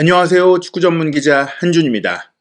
안녕하세요. 축구 전문 기자 한준입니다.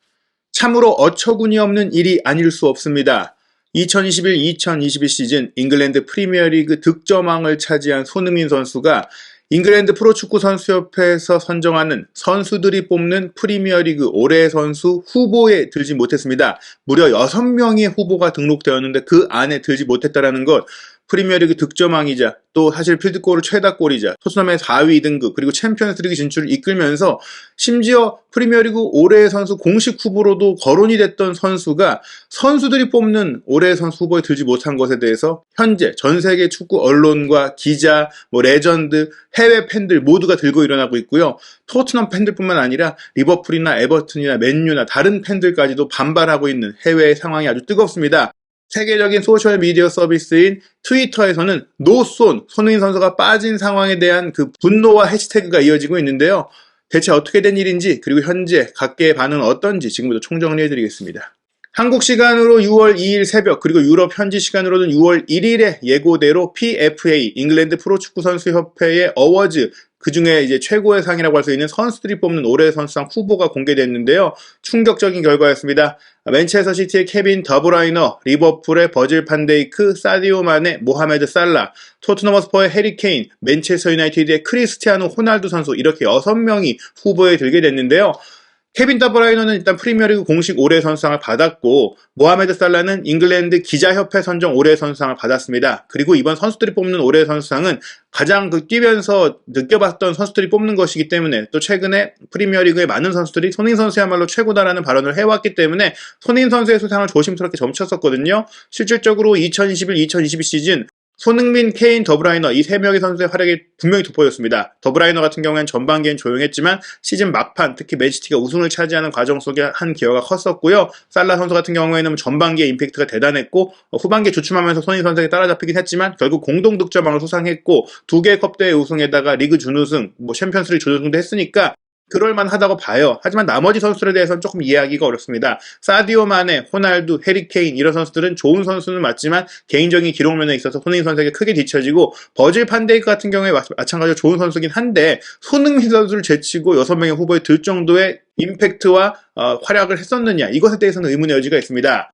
참으로 어처구니 없는 일이 아닐 수 없습니다. 2021-2022 시즌 잉글랜드 프리미어리그 득점왕을 차지한 손흥민 선수가 잉글랜드 프로축구 선수협회에서 선정하는 선수들이 뽑는 프리미어리그 올해의 선수 후보에 들지 못했습니다. 무려 6명의 후보가 등록되었는데 그 안에 들지 못했다는 것, 프리미어리그 득점왕이자 또 사실 필드골 최다골이자 토트넘의 4위 등급 그리고 챔피언스리그 진출을 이끌면서 심지어 프리미어리그 올해의 선수 공식 후보로도 거론이 됐던 선수가 선수들이 뽑는 올해의 선수 후보에 들지 못한 것에 대해서 현재 전 세계 축구 언론과 기자, 레전드, 해외 팬들 모두가 들고 일어나고 있고요. 토트넘 팬들뿐만 아니라 리버풀이나 에버튼이나 맨유나 다른 팬들까지도 반발하고 있는 해외의 상황이 아주 뜨겁습니다. 세계적인 소셜미디어 서비스인 트위터에서는 노손, 손흥민 선수가 빠진 상황에 대한 그 분노와 해시태그가 이어지고 있는데요. 대체 어떻게 된 일인지 그리고 현재 각계의 반응은 어떤지 지금부터 총정리해드리겠습니다. 한국 시간으로 6월 2일 새벽 그리고 유럽 현지 시간으로는 6월 1일에 예고대로 PFA, 잉글랜드 프로축구 선수협회의 어워즈, 그 중에 이제 최고의 상이라고 할 수 있는 선수들이 뽑는 올해의 선수상 후보가 공개됐는데요. 충격적인 결과였습니다. 맨체스터 시티의 케빈 더브라이너, 리버풀의 버질 판데이크, 사디오 마네, 모하메드 살라, 토트넘 허스퍼의 해리 케인, 맨체스터 유나이티드의 크리스티아노 호날두 선수 이렇게 6명이 후보에 들게 됐는데요. 케빈 더브라이너는 일단 프리미어리그 공식 올해의 선수상을 받았고 모하메드 살라는 잉글랜드 기자협회 선정 올해의 선수상을 받았습니다. 그리고 이번 선수들이 뽑는 올해의 선수상은 가장 뛰면서 느껴봤던 선수들이 뽑는 것이기 때문에 또 최근에 프리미어리그의 많은 선수들이 손흥민 선수야말로 최고다라는 발언을 해왔기 때문에 손흥민 선수의 수상을 조심스럽게 점쳤었거든요. 실질적으로 2021-2022 시즌 손흥민, 케인, 더브라이너 이 3명의 선수의 활약이 분명히 돋보였습니다. 더브라이너 같은 경우에는 전반기엔 조용했지만 시즌 막판 특히 맨시티가 우승을 차지하는 과정 속에 한 기여가 컸었고요. 살라 선수 같은 경우에는 전반기에 임팩트가 대단했고 후반기에 주춤하면서 손흥민 선수에게 따라잡히긴 했지만 결국 공동 득점왕을 수상했고 2개의 컵대회 우승에다가 리그 준우승, 챔피언스리그 준우승도 했으니까 그럴만하다고 봐요. 하지만 나머지 선수들에 대해서는 조금 이해하기가 어렵습니다. 사디오 마네, 호날두, 해리 케인 이런 선수들은 좋은 선수는 맞지만 개인적인 기록면에 있어서 손흥민 선수에게 크게 뒤처지고 버질 판데이크 같은 경우에 마찬가지로 좋은 선수긴 한데 손흥민 선수를 제치고 6명의 후보에 들 정도의 임팩트와 활약을 했었느냐 이것에 대해서는 의문의 여지가 있습니다.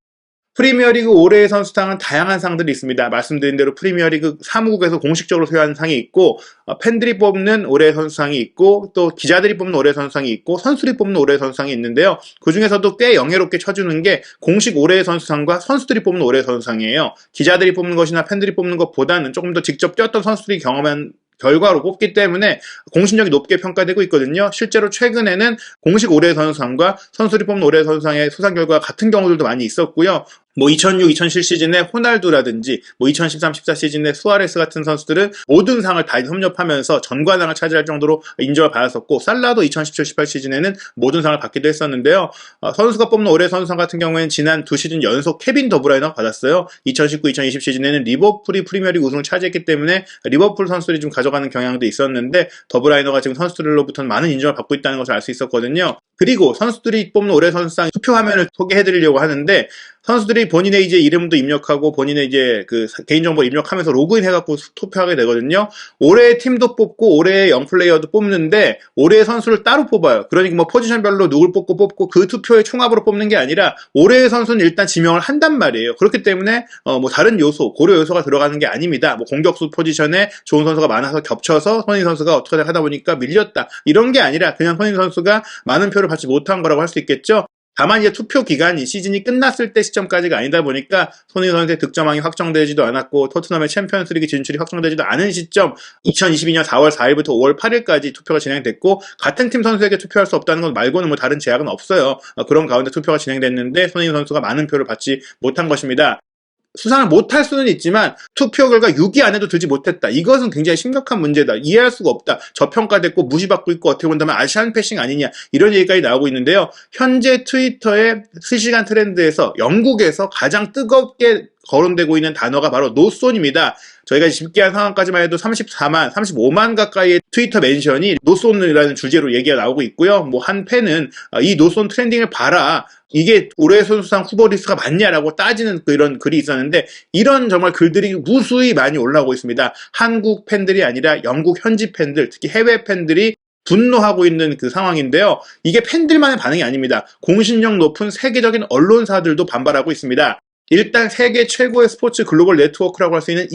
프리미어리그 올해의 선수상은 다양한 상들이 있습니다. 말씀드린 대로 프리미어리그 사무국에서 공식적으로 소유하는 상이 있고 팬들이 뽑는 올해의 선수상이 있고 또 기자들이 뽑는 올해의 선수상이 있고 선수들이 뽑는 올해의 선수상이 있는데요. 그 중에서도 꽤 영예롭게 쳐주는 게 공식 올해의 선수상과 선수들이 뽑는 올해의 선수상이에요. 기자들이 뽑는 것이나 팬들이 뽑는 것보다는 조금 더 직접 뛰었던 선수들이 경험한 결과로 뽑기 때문에 공신력이 높게 평가되고 있거든요. 실제로 최근에는 공식 올해의 선수상과 선수들이 뽑는 올해의 선수상의 수상 결과가 같은 경우들도 많이 있었고요. 2006-2007 시즌에 호날두라든지 2013-14 시즌에 수아레스 같은 선수들은 모든 상을 다 섭렵하면서 전관왕을 차지할 정도로 인정을 받았었고 살라도 2017-18 시즌에는 모든 상을 받기도 했었는데요. 선수가 뽑는 올해 선수상 같은 경우에는 지난 2시즌 연속 케빈 더브라이너가 받았어요. 2019-2020 시즌에는 리버풀이 프리미어리그 우승을 차지했기 때문에 리버풀 선수들이 좀 가져가는 경향도 있었는데 더브라이너가 지금 선수들로부터는 많은 인정을 받고 있다는 것을 알 수 있었거든요. 그리고 선수들이 뽑는 올해 선수상 투표 화면을 소개해드리려고 하는데 선수들이 본인의 이제 이름도 입력하고 본인의 이제 그 개인정보 입력하면서 로그인 해갖고 투표하게 되거든요. 올해의 팀도 뽑고 올해의 영플레이어도 뽑는데 올해의 선수를 따로 뽑아요. 그러니까 포지션별로 누굴 뽑고 그 투표의 총합으로 뽑는 게 아니라 올해의 선수는 일단 지명을 한단 말이에요. 그렇기 때문에 다른 요소, 고려 요소가 들어가는 게 아닙니다. 공격수 포지션에 좋은 선수가 많아서 겹쳐서 손흥민 선수가 어떻게 하다 보니까 밀렸다. 이런 게 아니라 그냥 손흥민 선수가 많은 표를 받지 못한 거라고 할 수 있겠죠. 다만 이제 투표 기간이 시즌이 끝났을 때 시점까지가 아니다 보니까 손흥민 선수의 득점왕이 확정되지도 않았고 토트넘의 챔피언스리그 진출이 확정되지도 않은 시점 2022년 4월 4일부터 5월 8일까지 투표가 진행됐고 같은 팀 선수에게 투표할 수 없다는 것 말고는 다른 제약은 없어요. 그런 가운데 투표가 진행됐는데 손흥민 선수가 많은 표를 받지 못한 것입니다. 수상을 못할 수는 있지만 투표 결과 6위 안에도 들지 못했다. 이것은 굉장히 심각한 문제다. 이해할 수가 없다. 저평가됐고 무시받고 있고 어떻게 본다면 아시안 패싱 아니냐 이런 얘기까지 나오고 있는데요. 현재 트위터의 실시간 트렌드에서 영국에서 가장 뜨겁게 거론되고 있는 단어가 바로 노손입니다. 저희가 집계한 상황까지만 해도 35만 가까이의 트위터 멘션이 노손이라는 주제로 얘기가 나오고 있고요. 한 팬은 이 노손 트렌딩을 봐라. 이게 올해 선수상 후보 리스트가 맞냐라고 따지는 이런 글이 있었는데 이런 정말 글들이 무수히 많이 올라오고 있습니다. 한국 팬들이 아니라 영국 현지 팬들, 특히 해외 팬들이 분노하고 있는 그 상황인데요. 이게 팬들만의 반응이 아닙니다. 공신력 높은 세계적인 언론사들도 반발하고 있습니다. 일단 세계 최고의 스포츠 글로벌 네트워크라고 할 수 있는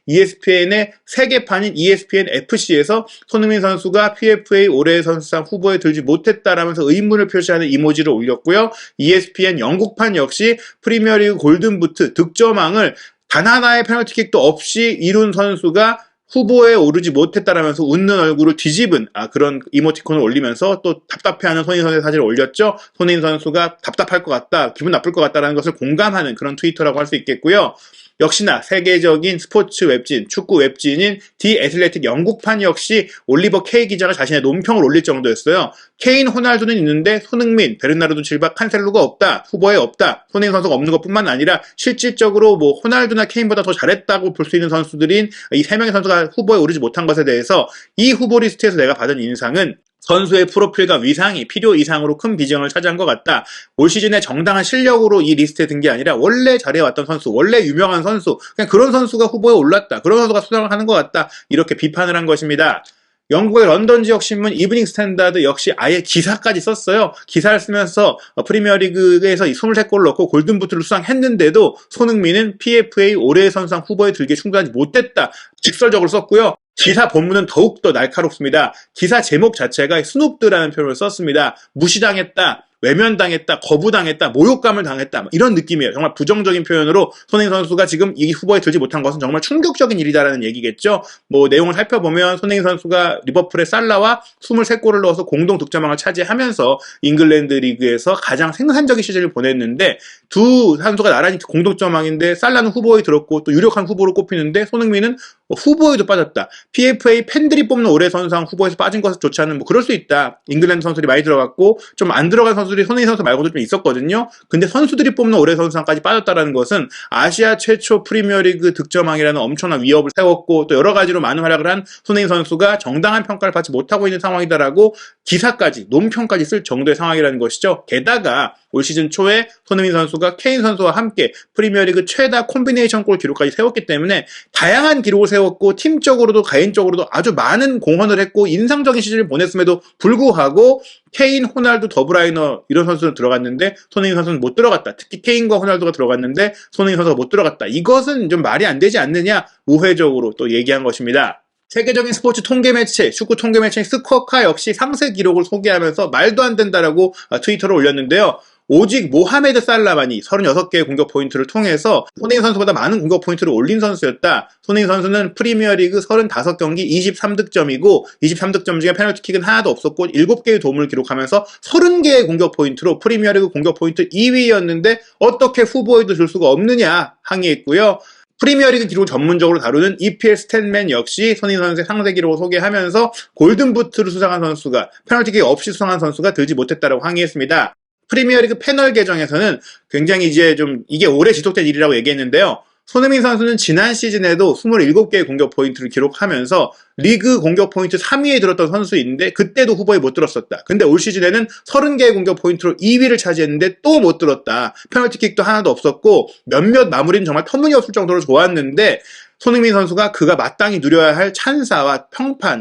ESPN의 세계판인 ESPN FC에서 손흥민 선수가 PFA 올해의 선수상 후보에 들지 못했다라면서 의문을 표시하는 이모지를 올렸고요. ESPN 영국판 역시 프리미어리그 골든부트 득점왕을 단 하나의 페널티킥도 없이 이룬 선수가 후보에 오르지 못했다라면서 웃는 얼굴을 뒤집은 그런 이모티콘을 올리면서 또 답답해하는 손흥민 선수의 사진을 올렸죠. 손흥민 선수가 답답할 것 같다, 기분 나쁠 것 같다라는 것을 공감하는 그런 트위터라고 할 수 있겠고요. 역시나 세계적인 스포츠 웹진, 축구 웹진인 디 애슬레틱 영국판 역시 올리버 K 기자가 자신의 논평을 올릴 정도였어요. 케인, 호날두는 있는데 손흥민, 베르나르도 실바, 칸셀루가 없다. 후보에 없다. 손흥민 선수가 없는 것뿐만 아니라 실질적으로 뭐 호날두나 케인보다 더 잘했다고 볼 수 있는 선수들인 이 세 명의 선수가 후보에 오르지 못한 것에 대해서 이 후보 리스트에서 내가 받은 인상은 선수의 프로필과 위상이 필요 이상으로 큰 비중을 차지한 것 같다. 올 시즌에 정당한 실력으로 이 리스트에 든 게 아니라 원래 잘해왔던 선수, 원래 유명한 선수, 그냥 그런 선수가 후보에 올랐다. 그런 선수가 수상을 하는 것 같다. 이렇게 비판을 한 것입니다. 영국의 런던 지역 신문 이브닝 스탠다드 역시 아예 기사까지 썼어요. 기사를 쓰면서 프리미어리그에서 23골을 넣고 골든부트를 수상했는데도 손흥민은 PFA 올해의 선수상 후보에 들기에 충분하지 못했다. 직설적으로 썼고요. 기사 본문은 더욱더 날카롭습니다. 기사 제목 자체가 스눕드라는 표현을 썼습니다. 무시당했다, 외면당했다, 거부당했다, 모욕감을 당했다, 이런 느낌이에요. 정말 부정적인 표현으로 손흥민 선수가 지금 이 후보에 들지 못한 것은 정말 충격적인 일이다라는 얘기겠죠. 뭐 내용을 살펴보면 손흥민 선수가 리버풀의 살라와 23골을 넣어서 공동 득점왕을 차지하면서 잉글랜드 리그에서 가장 생산적인 시즌을 보냈는데 두 선수가 나란히 공동 득점왕인데 살라는 후보에 들었고 또 유력한 후보로 꼽히는데 손흥민은 후보에도 빠졌다. PFA 팬들이 뽑는 올해 선수상 후보에서 빠진 것조차는 뭐 그럴 수 있다. 잉글랜드 선수들이 많이 들어갔고 좀 안 들어간 선수들이 손흥민 선수 말고도 좀 있었거든요. 근데 선수들이 뽑는 올해 선수상까지 빠졌다라는 것은 아시아 최초 프리미어리그 득점왕이라는 엄청난 위협을 세웠고 또 여러 가지로 많은 활약을 한 손흥민 선수가 정당한 평가를 받지 못하고 있는 상황이다라고 기사까지 논평까지 쓸 정도의 상황이라는 것이죠. 게다가 올 시즌 초에 손흥민 선수가 케인 선수와 함께 프리미어리그 최다 콤비네이션 골 기록까지 세웠기 때문에 다양한 기록을 세웠고 팀적으로도 개인적으로도 아주 많은 공헌을 했고 인상적인 시즌을 보냈음에도 불구하고 케인, 호날두, 더브라이너 이런 선수는 들어갔는데 손흥민 선수는 못 들어갔다. 특히 케인과 호날두가 들어갔는데 손흥민 선수가 못 들어갔다. 이것은 좀 말이 안 되지 않느냐 우회적으로 또 얘기한 것입니다. 세계적인 스포츠 통계 매체, 축구 통계 매체인 스코어카 역시 상세 기록을 소개하면서 말도 안 된다라고 트위터를 올렸는데요. 오직 모하메드 살라만이 36개의 공격 포인트를 통해서 손흥민 선수보다 많은 공격 포인트를 올린 선수였다. 손흥민 선수는 프리미어리그 35경기 23득점이고 23득점 중에 페널티킥은 하나도 없었고 7개의 도움을 기록하면서 30개의 공격 포인트로 프리미어리그 공격 포인트 2위였는데 어떻게 후보에도 줄 수가 없느냐 항의했고요. 프리미어리그 기록을 전문적으로 다루는 EPL 스탯맨 역시 손흥민 선수의 상세 기록을 소개하면서 골든부트를 수상한 선수가 페널티킥 없이 수상한 선수가 들지 못했다라고 항의했습니다. 프리미어리그 패널 개정에서는 굉장히 이제 좀 이게 오래 지속된 일이라고 얘기했는데요. 손흥민 선수는 지난 시즌에도 27개의 공격 포인트를 기록하면서 리그 공격 포인트 3위에 들었던 선수인데 그때도 후보에 못 들었었다. 근데 올 시즌에는 30개의 공격 포인트로 2위를 차지했는데 또 못 들었다. 페널티킥도 하나도 없었고 몇몇 마무리는 정말 터무니없을 정도로 좋았는데 손흥민 선수가 그가 마땅히 누려야 할 찬사와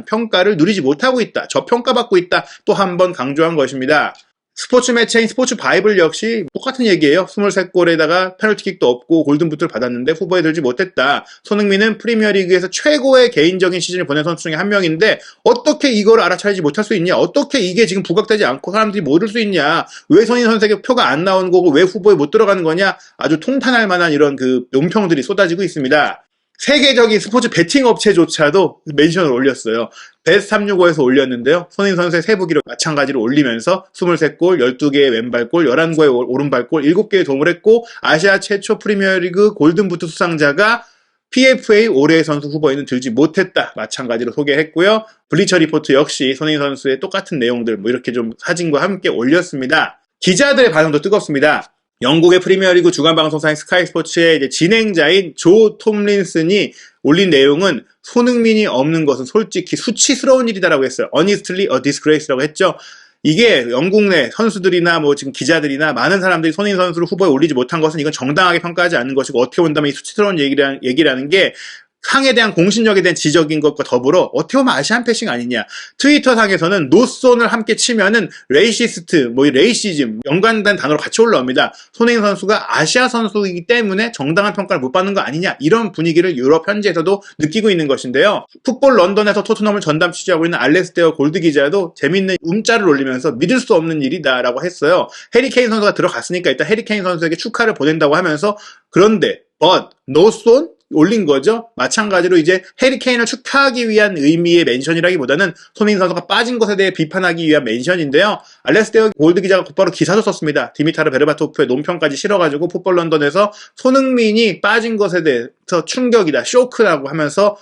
평가를 누리지 못하고 있다. 저평가받고 있다. 또 한 번 강조한 것입니다. 스포츠 매체인 스포츠 바이블 역시 똑같은 얘기예요. 23골에다가 페널티킥도 없고 골든부트를 받았는데 후보에 들지 못했다. 손흥민은 프리미어리그에서 최고의 개인적인 시즌을 보낸 선수 중에 한 명인데 어떻게 이걸 알아차리지 못할 수 있냐? 어떻게 이게 지금 부각되지 않고 사람들이 모를 수 있냐? 왜 손흥민 선수에게 표가 안 나오는 거고 왜 후보에 못 들어가는 거냐? 아주 통탄할 만한 이런 그 논평들이 쏟아지고 있습니다. 세계적인 스포츠 베팅 업체조차도 멘션을 올렸어요. 베스트365에서 올렸는데요. 손흥민 선수의 세부 기록 마찬가지로 올리면서 23골, 12개의 왼발골, 11개의 오른발골, 7개의 도움을 했고 아시아 최초 프리미어리그 골든부트 수상자가 PFA 올해의 선수 후보에는 들지 못했다. 마찬가지로 소개했고요. 블리처 리포트 역시 손흥민 선수의 똑같은 내용들 이렇게 좀 사진과 함께 올렸습니다. 기자들의 반응도 뜨겁습니다. 영국의 프리미어리그 주간 방송사인 스카이 스포츠의 이제 진행자인 조 톰린슨이 올린 내용은 손흥민이 없는 것은 솔직히 수치스러운 일이다라고 했어요. Honestly a disgrace라고 했죠. 이게 영국 내 선수들이나 뭐 지금 기자들이나 많은 사람들이 손흥민 선수를 후보에 올리지 못한 것은 이건 정당하게 평가하지 않는 것이고 어떻게 본다면 이 수치스러운 얘기라는 게 상에 대한 공신력에 대한 지적인 것과 더불어 어떻게 보면 아시안 패싱 아니냐. 트위터 상에서는 노손을 함께 치면은 레이시스트, 레이시즘 연관된 단어로 같이 올라옵니다. 손흥민 선수가 아시아 선수이기 때문에 정당한 평가를 못 받는 거 아니냐. 이런 분위기를 유럽 현지에서도 느끼고 있는 것인데요. 풋볼 런던에서 토트넘을 전담 취재하고 있는 알렉스테어 골드 기자도 재밌는 음자를 올리면서 믿을 수 없는 일이다라고 했어요. 해리 케인 선수가 들어갔으니까 일단 해리 케인 선수에게 축하를 보낸다고 하면서 그런데 노손 올린 거죠. 마찬가지로 이제 해리 케인을 축하하기 위한 의미의 멘션이라기보다는 손흥민 선수가 빠진 것에 대해 비판하기 위한 멘션인데요. 알렉스테어 골드 기자가 곧바로 기사도 썼습니다. 디미타르 베르바토프의 논평까지 실어가지고 풋볼 런던에서 손흥민이 빠진 것에 대해서 충격이다, 쇼크라고 하면서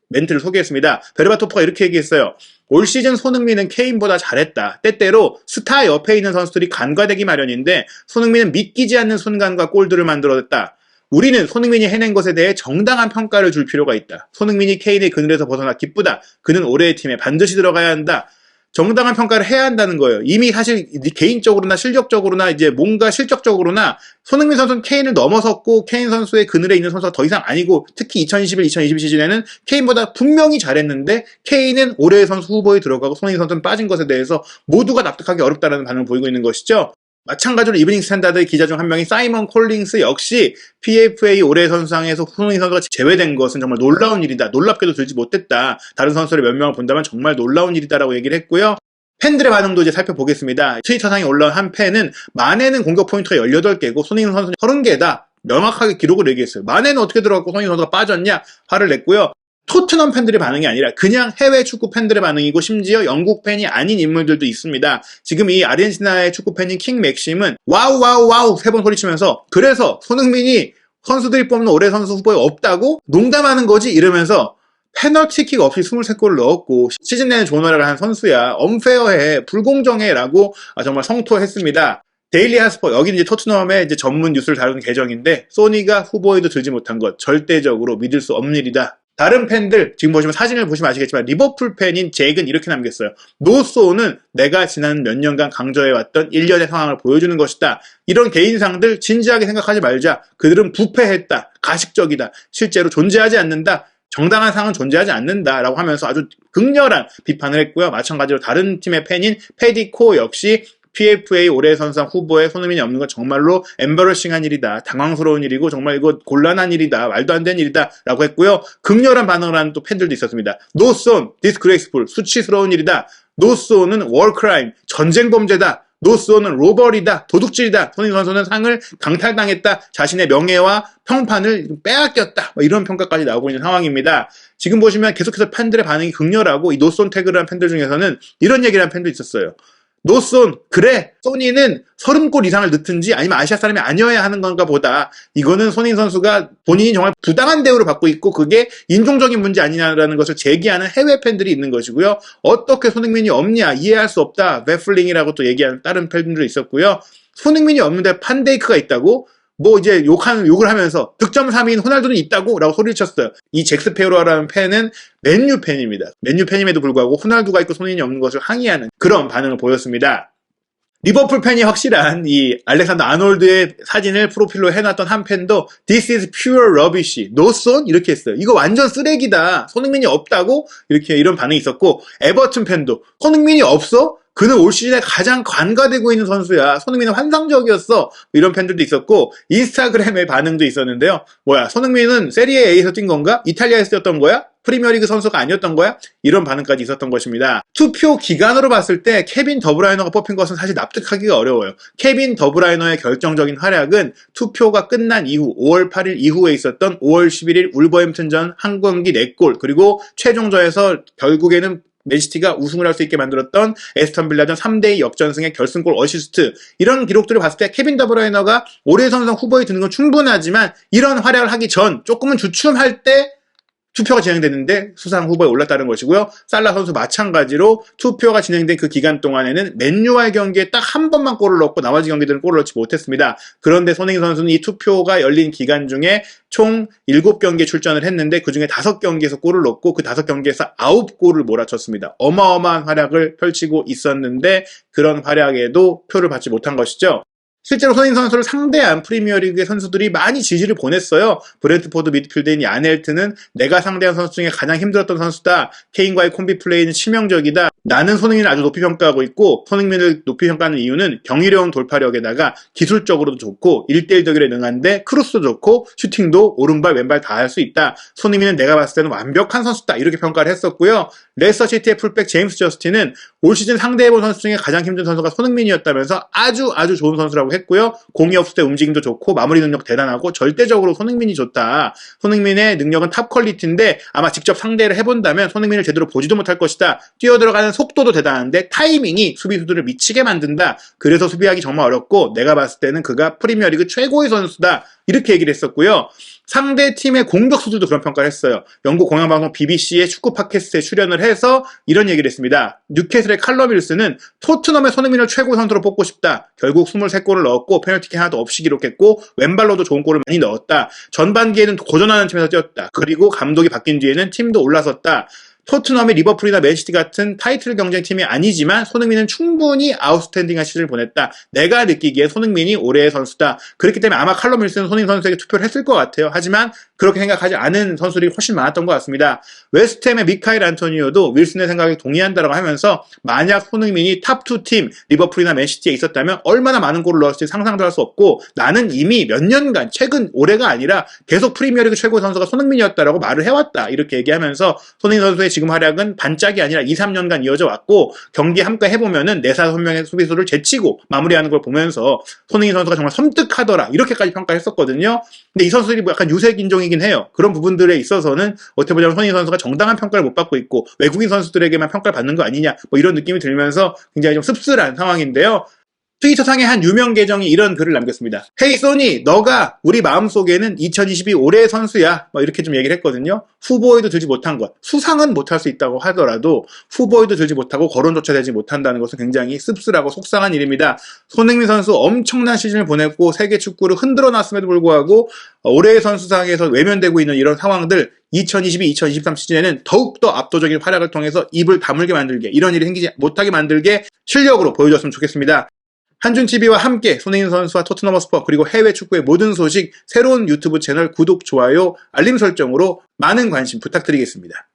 멘트를 소개했습니다. 베르바토프가 이렇게 얘기했어요. 올 시즌 손흥민은 케인보다 잘했다. 때때로 스타 옆에 있는 선수들이 간과되기 마련인데 손흥민은 믿기지 않는 순간과 골들을 만들어냈다. 우리는 손흥민이 해낸 것에 대해 정당한 평가를 줄 필요가 있다. 손흥민이 케인의 그늘에서 벗어나 기쁘다. 그는 올해의 팀에 반드시 들어가야 한다. 정당한 평가를 해야 한다는 거예요. 이미 사실 개인적으로나 실력적으로나 이제 뭔가 실적적으로나 손흥민 선수는 케인을 넘어섰고 케인 선수의 그늘에 있는 선수가 더 이상 아니고 특히 2021-2022 시즌에는 케인보다 분명히 잘했는데 케인은 올해의 선수 후보에 들어가고 손흥민 선수는 빠진 것에 대해서 모두가 납득하기 어렵다는 반응을 보이고 있는 것이죠. 마찬가지로 이브닝 스탠다드 기자 중 한 명인 사이먼 콜링스 역시 PFA 올해 선수상에서 손흥민 선수가 제외된 것은 정말 놀라운 일이다. 놀랍게도 들지 못했다. 다른 선수를 몇 명을 본다면 정말 놀라운 일이다라고 얘기를 했고요. 팬들의 반응도 이제 살펴보겠습니다. 트위터상에 올라온 한 팬은 마네는 공격 포인트가 18개고 손흥민 선수는 30개다. 명확하게 기록을 얘기했어요. 마네는 어떻게 들어갔고 손흥민 선수가 빠졌냐? 화를 냈고요. 토트넘 팬들의 반응이 아니라 그냥 해외 축구 팬들의 반응이고 심지어 영국 팬이 아닌 인물들도 있습니다. 지금 이 아르헨티나의 축구 팬인 킹 맥심은 와우 와우 와우 3번 소리치면서 그래서 손흥민이 선수들이 뽑는 올해 선수 후보에 없다고 농담하는 거지 이러면서 페널티킥 없이 23골을 넣었고 시즌 내내 좋은 활약을 한 선수야. 언페어해, 불공정해 라고 정말 성토했습니다. 데일리 하스퍼, 여기는 이제 토트넘의 이제 전문 뉴스를 다루는 계정인데 소니가 후보에도 들지 못한 것 절대적으로 믿을 수 없는 일이다. 다른 팬들, 지금 보시면 사진을 보시면 아시겠지만 리버풀 팬인 잭은 이렇게 남겼어요. 노소는 내가 지난 몇 년간 강조해왔던 일련의 상황을 보여주는 것이다. 이런 개인상들 진지하게 생각하지 말자. 그들은 부패했다. 가식적이다. 실제로 존재하지 않는다. 정당한 상은 존재하지 않는다 라고 하면서 아주 극렬한 비판을 했고요. 마찬가지로 다른 팀의 팬인 페디코 역시 PFA 올해 선수상 후보에 손흥민이 없는 건 정말로 엠버러싱한 일이다. 당황스러운 일이고 정말 이거 곤란한 일이다. 말도 안 되는 일이다. 라고 했고요. 극렬한 반응을 하는 또 팬들도 있었습니다. No son, disgraceful, 수치스러운 일이다. No son은 war crime, 전쟁 범죄다. No son은 로벌이다. 도둑질이다. 손흥민 선수는 상을 강탈당했다. 자신의 명예와 평판을 빼앗겼다. 이런 평가까지 나오고 있는 상황입니다. 지금 보시면 계속해서 팬들의 반응이 극렬하고 이 no son 태그를 한 팬들 중에서는 이런 얘기를 한 팬도 있었어요. 노손, 그래, 소니는 30골 이상을 넣든지 아니면 아시아 사람이 아니어야 하는 건가 보다. 이거는 손흥민 선수가 본인이 정말 부당한 대우를 받고 있고 그게 인종적인 문제 아니냐라는 것을 제기하는 해외 팬들이 있는 것이고요. 어떻게 손흥민이 없냐, 이해할 수 없다, 베플링이라고 또 얘기하는 다른 팬들도 있었고요. 손흥민이 없는데 판데이크가 있다고? 이제 욕을 하면서 득점 3위인 호날두는 있다고? 라고 소리를 쳤어요. 이 잭스페로라는 팬은 맨유 팬입니다. 맨유 팬임에도 불구하고 호날두가 있고 손흥민이 없는 것을 항의하는 그런 반응을 보였습니다. 리버풀 팬이 확실한 이 알렉산더 아놀드의 사진을 프로필로 해놨던 한 팬도 This is pure rubbish. No son? 이렇게 했어요. 이거 완전 쓰레기다. 손흥민이 없다고? 이런 반응이 있었고 에버튼 팬도 손흥민이 없어? 그는 올 시즌에 가장 관가되고 있는 선수야. 손흥민은 환상적이었어. 이런 팬들도 있었고 인스타그램의 반응도 있었는데요. 손흥민은 세리에 A에서 뛴 건가? 이탈리아에서 뛰었던 거야? 프리미어리그 선수가 아니었던 거야? 이런 반응까지 있었던 것입니다. 투표 기간으로 봤을 때 케빈 더브라이너가 뽑힌 것은 사실 납득하기가 어려워요. 케빈 더브라이너의 결정적인 활약은 투표가 끝난 이후 5월 8일 이후에 있었던 5월 11일 울버햄튼전 한 경기 4골 그리고 최종전에서 결국에는 맨시티가 우승을 할 수 있게 만들었던 에스턴 빌라전 3대2 역전승의 결승골 어시스트 이런 기록들을 봤을 때 케빈 더브라이너가 올해 선수상 후보에 드는 건 충분하지만 이런 활약을 하기 전 조금은 주춤할 때 투표가 진행됐는데 수상 후보에 올랐다는 것이고요. 살라 선수 마찬가지로 투표가 진행된 그 기간 동안에는 맨유와의 경기에 딱 한 번만 골을 넣고 나머지 경기들은 골을 넣지 못했습니다. 그런데 손흥민 선수는 이 투표가 열린 기간 중에 총 7경기에 출전을 했는데 그중에 5경기에서 골을 넣고 그 5경기에서 9골을 몰아쳤습니다. 어마어마한 활약을 펼치고 있었는데 그런 활약에도 표를 받지 못한 것이죠. 실제로 손흥민 선수를 상대한 프리미어리그의 선수들이 많이 지지를 보냈어요. 브래드포드 미드필더인 야넬트는 내가 상대한 선수 중에 가장 힘들었던 선수다. 케인과의 콤비 플레이는 치명적이다. 나는 손흥민을 아주 높이 평가하고 있고 손흥민을 높이 평가하는 이유는 경이로운 돌파력에다가 기술적으로도 좋고 1대1 대결에 능한데 크로스도 좋고 슈팅도 오른발 왼발 다 할 수 있다. 손흥민은 내가 봤을 때는 완벽한 선수다. 이렇게 평가를 했었고요. 레스터시티의 풀백 제임스 저스틴은 올 시즌 상대해본 선수 중에 가장 힘든 선수가 손흥민이었다면서 아주 좋은 선수라고 했고요. 공이 없을 때 움직임도 좋고 마무리 능력 대단하고 절대적으로 손흥민이 좋다. 손흥민의 능력은 탑 퀄리티인데 아마 직접 상대를 해본다면 손흥민을 제대로 보지도 못할 것이다. 뛰어들어가는 속도도 대단한데 타이밍이 수비수들을 미치게 만든다. 그래서 수비하기 정말 어렵고 내가 봤을 때는 그가 프리미어리그 최고의 선수다. 이렇게 얘기를 했었고요. 상대 팀의 공격수들도 그런 평가를 했어요. 영국 공영방송 BBC의 축구 팟캐스트에 출연을 해서 이런 얘기를 했습니다. 뉴캐슬의 칼럼 윌슨은 토트넘의 손흥민을 최고 선수로 뽑고 싶다. 결국 23골을 넣었고 페널티킥 하나도 없이 기록했고 왼발로도 좋은 골을 많이 넣었다. 전반기에는 고전하는 팀에서 뛰었다. 그리고 감독이 바뀐 뒤에는 팀도 올라섰다. 토트넘이 리버풀이나 맨시티 같은 타이틀 경쟁팀이 아니지만 손흥민은 충분히 아웃스탠딩한 시즌을 보냈다. 내가 느끼기에 손흥민이 올해의 선수다. 그렇기 때문에 아마 칼럼 윌슨은 손흥민 선수에게 투표를 했을 것 같아요. 하지만 그렇게 생각하지 않은 선수들이 훨씬 많았던 것 같습니다. 웨스트햄의 미카엘 안토니오도 윌슨의 생각에 동의한다고 하면서 만약 손흥민이 탑2 팀 리버풀이나 맨시티에 있었다면 얼마나 많은 골을 넣었을지 상상도 할 수 없고 나는 이미 몇 년간 최근 올해가 아니라 계속 프리미어리그 최고의 선수가 손흥민이었다라고 말을 해왔다. 이렇게 얘기하면서 손흥민 선수의 지금 활약은 반짝이 아니라 2, 3년간 이어져 왔고 경기 함께 해보면은 4-5명의 수비수를 제치고 마무리하는 걸 보면서 손흥민 선수가 정말 섬뜩하더라 이렇게까지 평가했었거든요. 근데 이 선수들이 뭐 약간 유색 인종이긴 해요. 그런 부분들에 있어서는 어떻게 보자면 손흥민 선수가 정당한 평가를 못 받고 있고 외국인 선수들에게만 평가를 받는 거 아니냐 뭐 이런 느낌이 들면서 굉장히 좀 씁쓸한 상황인데요. 트위터상의 한 유명 계정이 이런 글을 남겼습니다. 헤이 소니, 너가 우리 마음속에는 2022 올해의 선수야. 뭐 이렇게 좀 얘기를 했거든요. 후보에도 들지 못한 것. 수상은 못할 수 있다고 하더라도 후보에도 들지 못하고 거론조차 되지 못한다는 것은 굉장히 씁쓸하고 속상한 일입니다. 손흥민 선수 엄청난 시즌을 보냈고 세계 축구를 흔들어 놨음에도 불구하고 올해의 선수상에서 외면되고 있는 이런 상황들 2022-2023 시즌에는 더욱더 압도적인 활약을 통해서 입을 다물게 만들게 이런 일이 생기지 못하게 만들게 실력으로 보여줬으면 좋겠습니다. 한준TV와 함께 손흥민 선수와 토트넘 허스퍼 그리고 해외 축구의 모든 소식 새로운 유튜브 채널 구독, 좋아요, 알림 설정으로 많은 관심 부탁드리겠습니다.